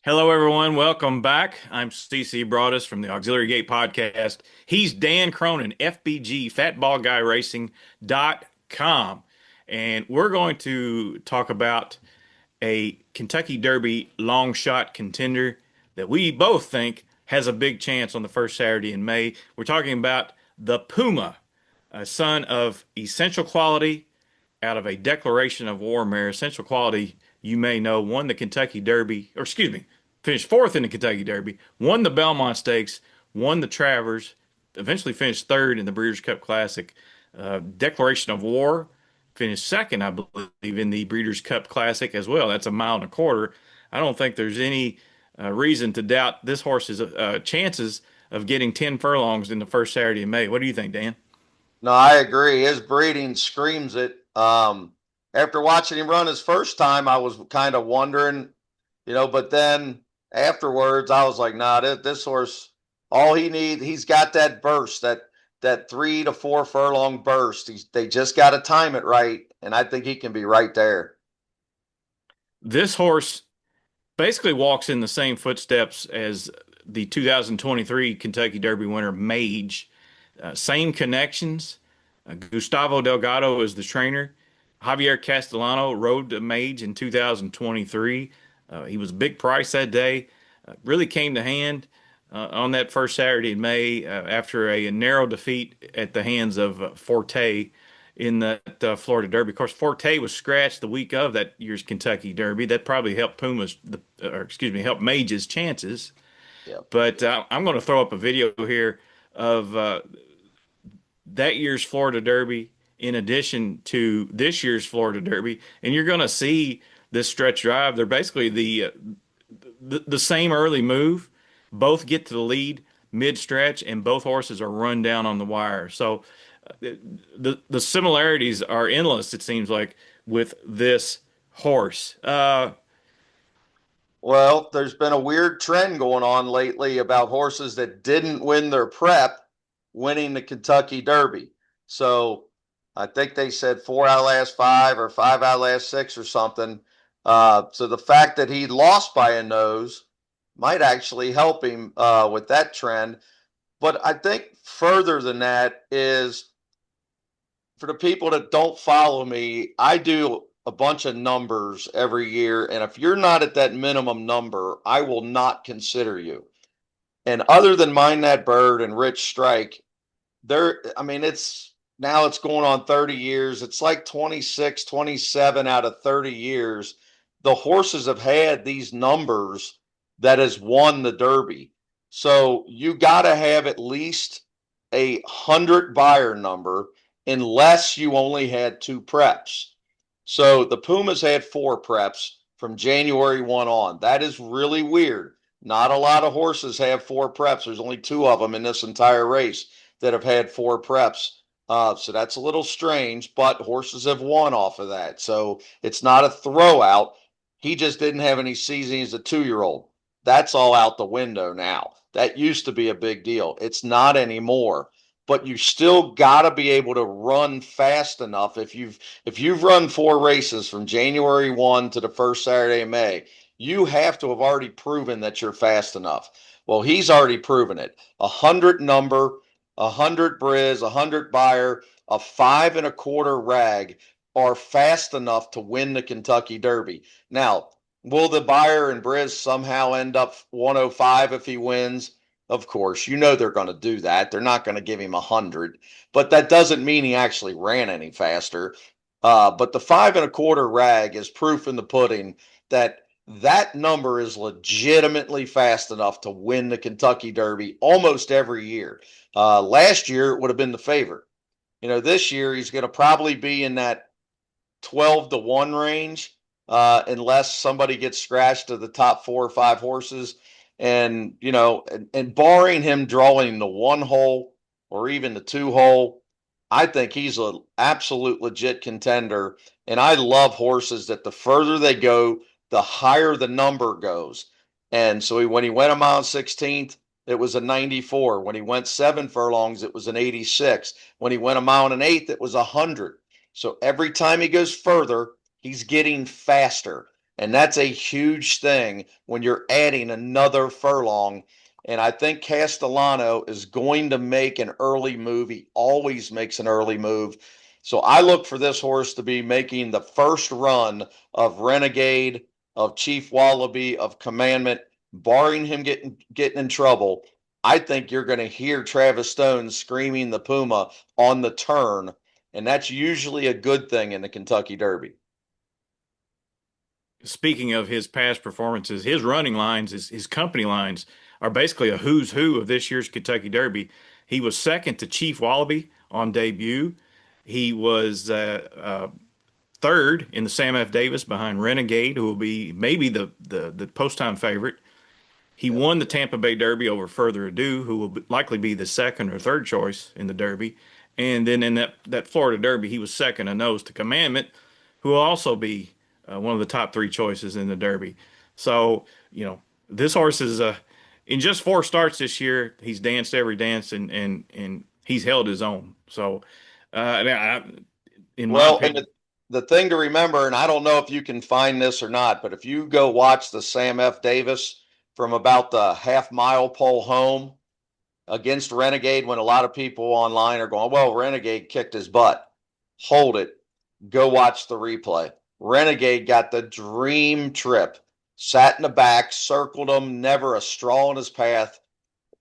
Hello, everyone. Welcome back. I'm CC Broadus from the Auxiliary Gate Podcast. He's Dan Cronin, FBG, FatBallGuyRacing.com. And we're going to talk about a Kentucky Derby long shot contender that we both think has a big chance on the first Saturday in May. We're talking about the Puma, a son of Essential Quality out of a declaration of war mare. Essential Quality, you may know, won the Kentucky Derby, or excuse me, finished fourth in the Kentucky Derby, won the Belmont Stakes, won the Travers, eventually finished third in the Breeders' Cup Classic. Declaration of War finished second, I believe, in the Breeders' Cup Classic as well. That's a mile and a quarter. I don't think there's any reason to doubt this horse's chances of getting 10 furlongs in the first Saturday in May. What do you think, Dan? No, I agree. His breeding screams it. After watching him run his first time, I was kind of wondering, but then afterwards, I was like, nah, this horse, all he's got that burst, that 3 to 4 furlong burst. They just got to time it right, and I think he can be right there. This horse basically walks in the same footsteps as the 2023 Kentucky Derby winner Mage. Same connections. Gustavo Delgado is the trainer. Javier Castellano rode the Mage in 2023. He was a big price that day. Really came to hand on that first Saturday in May after a narrow defeat at the hands of Forte in that Florida Derby. Of course, Forte was scratched the week of that year's Kentucky Derby. That probably helped helped Mage's chances. Yep. But I'm going to throw up a video here of that year's Florida Derby in addition to this year's Florida Derby, and you're going to see this stretch drive. They're basically the same early move. Both get to the lead mid stretch, and both horses are run down on the wire. So the similarities are endless. It seems like with this horse. Well, there's been a weird trend going on lately about horses that didn't win their prep winning the Kentucky Derby. So I think they said 4 out of last 5 or 5 out of last 6 or something. So the fact that he lost by a nose might actually help him with that trend. But I think further than that is for the people that don't follow me, I do a bunch of numbers every year. And if you're not at that minimum number, I will not consider you. And other than Mind That Bird and Rich Strike, I mean, it's going on 30 years. It's like 26, 27 out of 30 years. The horses have had these numbers that has won the Derby. So you got to have at least 100 buyer number unless you only had 2 preps. So the Pumas had 4 preps from January 1 on. That is really weird. Not a lot of horses have 4 preps. There's only 2 of them in this entire race that have had 4 preps. So that's a little strange, but horses have won off of that. So it's not a throwout. He just didn't have any seasoning as a 2-year-old. That's all out the window now. That used to be a big deal. It's not anymore. But you still got to be able to run fast enough. If you've run 4 races from January 1 to the first Saturday of May, you have to have already proven that you're fast enough. Well, he's already proven it. 100 number, 100 Briz, 100 Buyer, a 5 1/4 Rag are fast enough to win the Kentucky Derby. Now, will the Buyer and Briz somehow end up 105 if he wins? Of course, they're going to do that. They're not going to give him 100, but that doesn't mean he actually ran any faster. But the 5 1/4 Rag is proof in the pudding that that number is legitimately fast enough to win the Kentucky Derby almost every year. Last year, it would have been the favorite. This year, he's going to probably be in that 12 to 1 range, unless somebody gets scratched to the top 4 or 5 horses. And barring him drawing the 1 hole or even the 2 hole, I think he's an absolute legit contender. And I love horses that the further they go, the higher the number goes. And so when he went a mile 16th, it was a 94. When he went 7 furlongs, it was an 86. When he went a mile and an eighth, it was 100. So every time he goes further, he's getting faster. And that's a huge thing when you're adding another furlong. And I think Castellano is going to make an early move. He always makes an early move. So I look for this horse to be making the first run of Renegade, of Chief Wallaby, of Commandment, barring him getting in trouble. I think you're going to hear Travis Stone screaming the Puma on the turn, and that's usually a good thing in the Kentucky Derby. Speaking of his past performances, his running lines, his company lines, are basically a who's who of this year's Kentucky Derby. He was second to Chief Wallaby on debut. He was third in the Sam F. Davis behind Renegade, who will be maybe the post time favorite. He Yep. won the Tampa Bay Derby over Further Ado, who will likely be the second or third choice in the Derby. And then in that Florida Derby, he was second a nose to Commandment, who will also be one of the top three choices in the Derby. So, this horse is in just four starts this year, he's danced every dance and he's held his own. So, in my Well, and opinion, the thing to remember, and I don't know if you can find this or not, but if you go watch the Sam F. Davis from about the half mile pole home against Renegade, when a lot of people online are going, well, Renegade kicked his butt. Hold it. Go watch the replay. Renegade got the dream trip, sat in the back, circled him, never a straw in his path.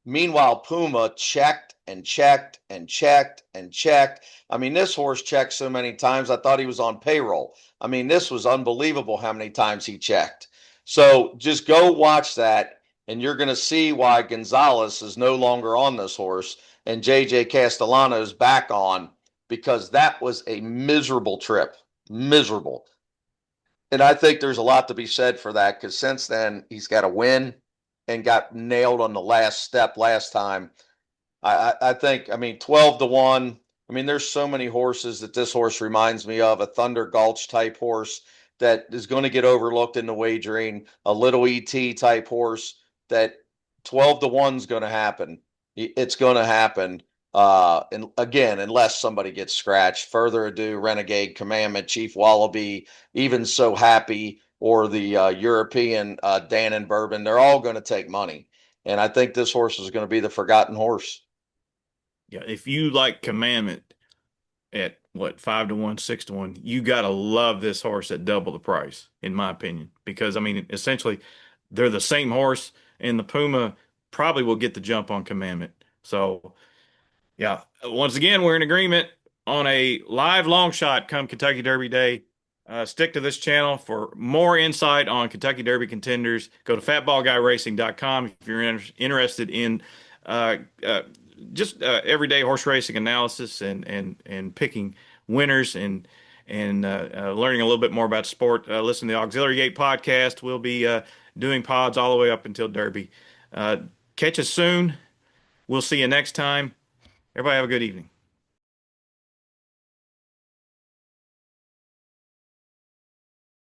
Meanwhile, Puma checked and checked and checked and checked. I mean, this horse checked so many times, I thought he was on payroll. I mean, this was unbelievable how many times he checked. So just go watch that, and you're going to see why Gonzalez is no longer on this horse and JJ Castellano is back on, because that was a miserable trip. Miserable. And I think there's a lot to be said for that, because since then he's got a win and got nailed on the last step last time. I think, I mean, 12-1. I mean, there's so many horses that this horse reminds me of, a Thunder Gulch type horse that is going to get overlooked in the wagering, a little ET type horse that 12-1 is going to happen. It's going to happen. And again, unless somebody gets scratched. Further Ado, Renegade, Commandment, Chief Wallaby, even So Happy, or the European Dan and Bourbon, they're all going to take money. And I think this horse is going to be the forgotten horse. yeah, if you like Commandment at what 5-1, 6-1, you gotta love this horse at double the price, in my opinion. Because I mean, essentially, they're the same horse, and the Puma probably will get the jump on Commandment. So yeah, once again, we're in agreement on a live long shot come Kentucky Derby Day. Stick to this channel for more insight on Kentucky Derby contenders. Go to fatballguyracing.com if you're interested in uh, uh, just everyday horse racing analysis and picking winners and learning a little bit more about sport. Listen to the Auxiliary Gate podcast. We'll be doing pods all the way up until Derby. Uh, Catch us soon. We'll see you next time. Everybody have a good evening.